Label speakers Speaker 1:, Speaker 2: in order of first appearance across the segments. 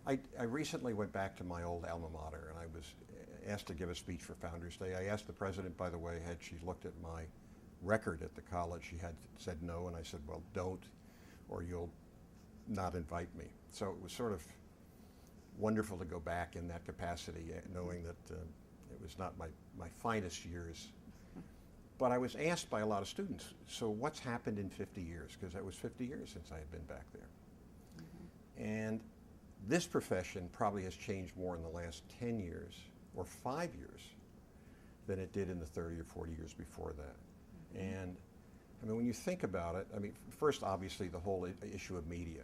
Speaker 1: I recently went back to my old alma mater, and I was asked to give a speech for Founders Day. I asked the president, by the way, had she looked at my record at the college. She had said no, and I said, well, don't, or you'll not invite me. So it was sort of wonderful to go back in that capacity, knowing that it was not my finest years. But I was asked by a lot of students, so what's happened in 50 years? Because that was 50 years since I had been back there. And this profession probably has changed more in the last 10 years or 5 years than it did in the 30 or 40 years before that. And I mean, when you think about it, I mean, first, obviously, the whole issue of media.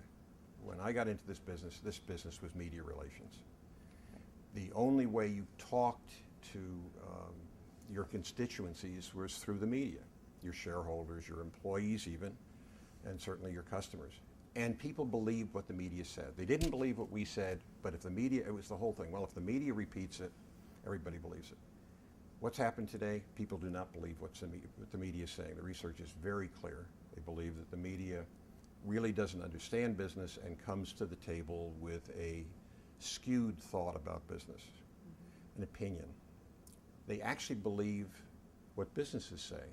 Speaker 1: When I got into this business was media relations. The only way you talked to your constituencies was through the media, your shareholders, your employees even, and certainly your customers. And people believed what the media said. They didn't believe what we said, but if the media, it was the whole thing. Well, if the media repeats it, everybody believes it. What's happened today? People do not believe what the media is saying. The research is very clear. They believe that the media really doesn't understand business and comes to the table with a skewed thought about business, an opinion. They actually believe what businesses say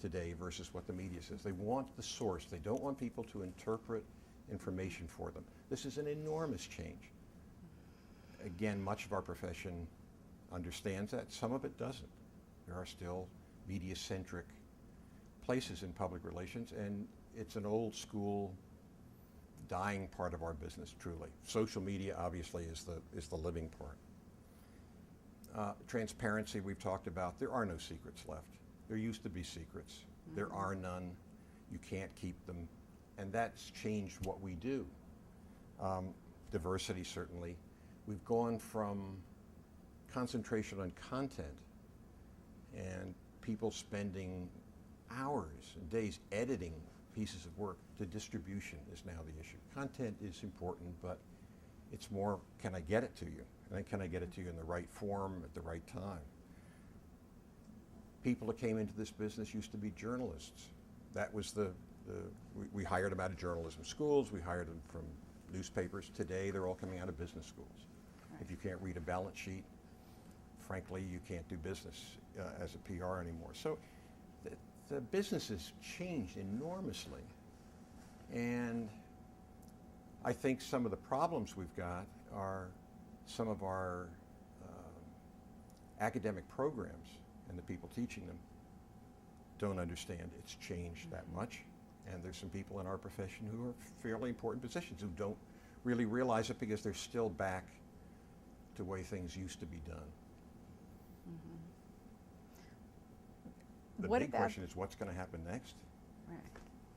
Speaker 1: today versus what the media says. They want the source. They don't want people to interpret information for them. This is an enormous change. Again, much of our profession understands that. Some of it doesn't. There are still media-centric places in public relations, and it's an old school, dying part of our business, truly. Social media, obviously, is the living part. Transparency, we've talked about. There are no secrets left. There used to be secrets. There are none. You can't keep them. And that's changed what we do. Diversity, certainly. We've gone from concentration on content and people spending hours and days editing pieces of work to distribution is now the issue. Content is important, but it's more, can I get it to you? And then can I get it to you in the right form at the right time? People that came into this business used to be journalists. That was we hired them out of journalism schools, we hired them from newspapers. Today, they're all coming out of business schools. Right. If you can't read a balance sheet, frankly, you can't do business as a PR anymore. So the business has changed enormously. And I think some of the problems we've got are some of our academic programs and the people teaching them don't understand it's changed that much. And there's some people in our profession who are fairly important positions who don't really realize it because they're still back to the way things used to be done. The big question is what's going to happen next?
Speaker 2: Right.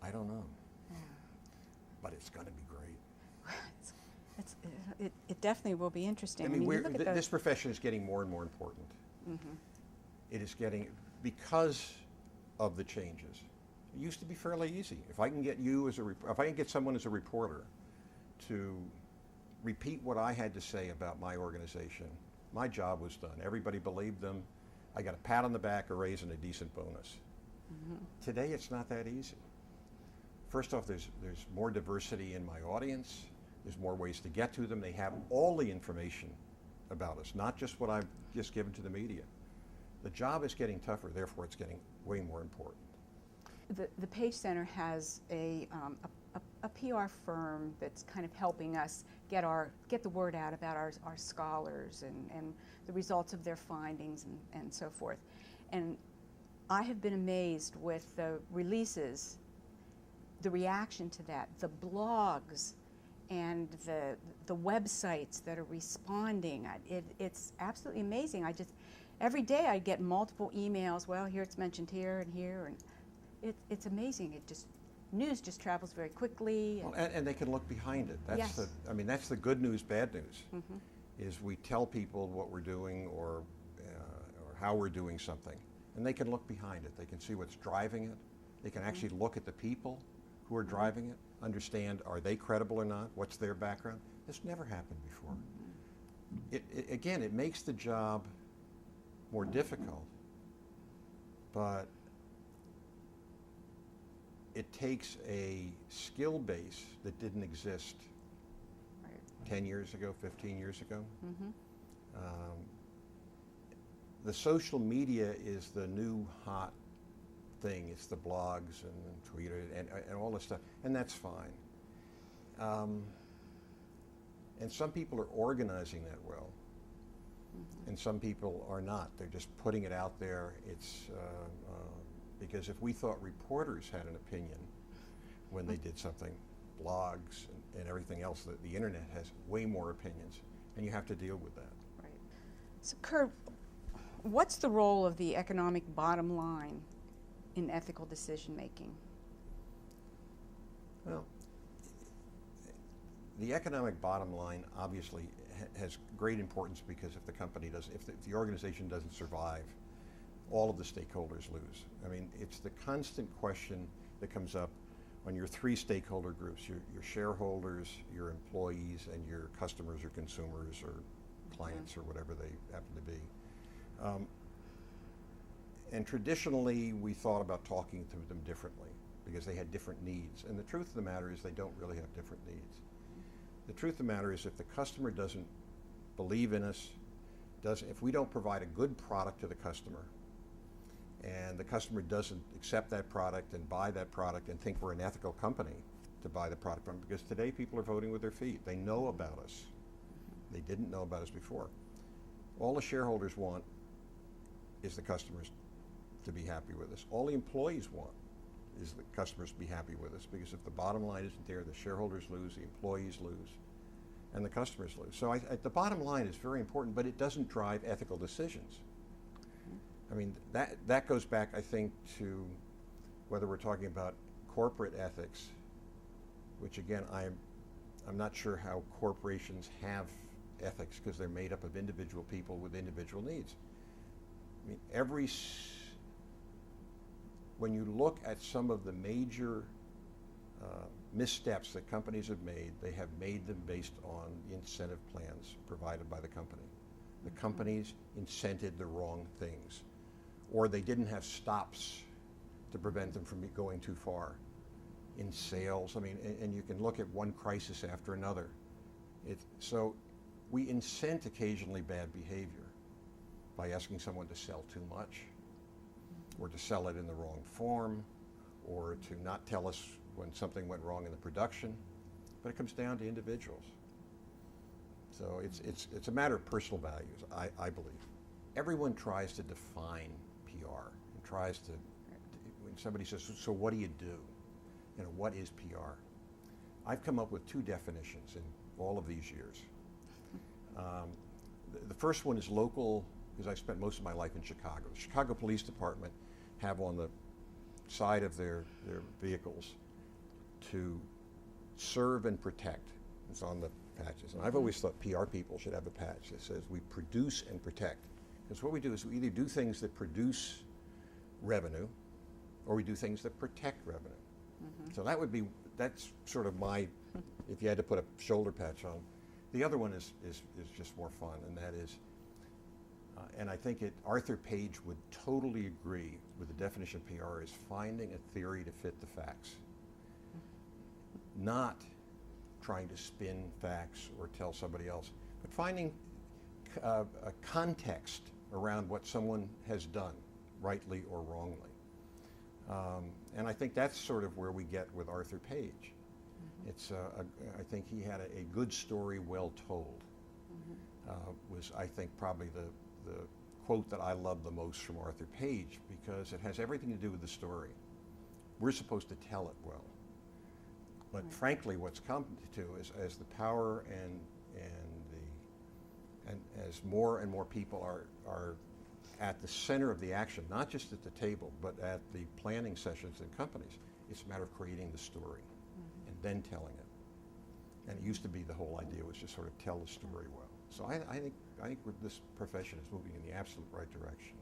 Speaker 1: I don't know.
Speaker 2: Yeah.
Speaker 1: But it's going to be great.
Speaker 2: It definitely will be interesting.
Speaker 1: I mean, this profession is getting more and more important. It is getting, because of the changes. It used to be fairly easy. If I can get if I can get someone as a reporter to repeat what I had to say about my organization, my job was done. Everybody believed them. I got a pat on the back, a raise, and a decent bonus. Today, it's not that easy. First off, there's more diversity in my audience. There's more ways to get to them. They have all the information about us, not just what I've just given to the media. The job is getting tougher, therefore it's getting way more important.
Speaker 2: The Page Center has a PR firm that's kind of helping us get the word out about our scholars and the results of their findings and so forth. And I have been amazed with the releases, the reaction to that, the blogs, and the websites that are responding. It's absolutely amazing. Every day I get multiple emails, well, here it's mentioned here and here, and it's amazing. News just travels very quickly.
Speaker 1: And they can look behind it. That's the good news, bad news, is we tell people what we're doing or how we're doing something, and they can look behind it. They can see what's driving it. They can actually look at the people who are driving it, understand, are they credible or not? What's their background? This never happened before. Again, it makes the job more difficult, but it takes a skill base that didn't exist 10 years ago, 15 years ago.
Speaker 2: Mm-hmm.
Speaker 1: Um, the social media is the new hot thing. It's the blogs and Twitter and all this stuff, and that's fine. And some people are organizing that well, and some people are not. They're just putting it out there. It's because if we thought reporters had an opinion when they did something, blogs and everything else, the internet has way more opinions, and you have to deal with that.
Speaker 2: Right. So, Kurt, what's the role of the economic bottom line in ethical decision making?
Speaker 1: Well, the economic bottom line obviously has great importance because if the company doesn't, if the organization doesn't survive, all of the stakeholders lose. I mean, it's the constant question that comes up on your three stakeholder groups, your shareholders, your employees, and your customers or consumers or clients or whatever they happen to be. And traditionally, we thought about talking to them differently because they had different needs. And the truth of the matter is they don't really have different needs. The truth of the matter is if the customer doesn't believe in us, if we don't provide a good product to the customer, and the customer doesn't accept that product and buy that product and think we're an ethical company to buy the product from, because today people are voting with their feet. They know about us. They didn't know about us before. All the shareholders want is the customers to be happy with us. All the employees want is the customers to be happy with us, because if the bottom line isn't there, the shareholders lose, the employees lose, and the customers lose. So the bottom line is very important, but it doesn't drive ethical decisions. I mean, that goes back, I think, to whether we're talking about corporate ethics, which again, I'm not sure how corporations have ethics because they're made up of individual people with individual needs. I mean, when you look at some of the major missteps that companies have made, they have made them based on incentive plans provided by the company. The companies incented the wrong things, or they didn't have stops to prevent them from going too far in sales. I mean, and you can look at one crisis after another. So we incent occasionally bad behavior by asking someone to sell too much, or to sell it in the wrong form, or to not tell us when something went wrong in the production. But it comes down to individuals. So it's a matter of personal values, I believe. Everyone tries to define PR and tries to, when somebody says, so what do you do? You know, what is PR? I've come up with two definitions in all of these years. The first one is local, because I spent most of my life in Chicago. The Chicago Police Department have on the side of their vehicles to serve and protect. It's on the patches. And I've always thought PR people should have a patch that says we produce and protect. Because what we do is we either do things that produce revenue or we do things that protect revenue. So that's sort of my, if you had to put a shoulder patch on. The other one is just more fun, and that is, and I think Arthur Page would totally agree with the definition of PR, is finding a theory to fit the facts. Not trying to spin facts or tell somebody else, but finding a context around what someone has done, rightly or wrongly. And I think that's sort of where we get with Arthur Page. It's I think he had a good story well told. Was, I think, probably the quote that I love the most from Arthur Page, because it has everything to do with the story. We're supposed to tell it well. But frankly, what's come to is as the power and as more and more people are at the center of the action, not just at the table, but at the planning sessions in companies, it's a matter of creating the story and then telling it. And it used to be the whole idea was just sort of tell the story well. So I think this profession is moving in the absolute right direction.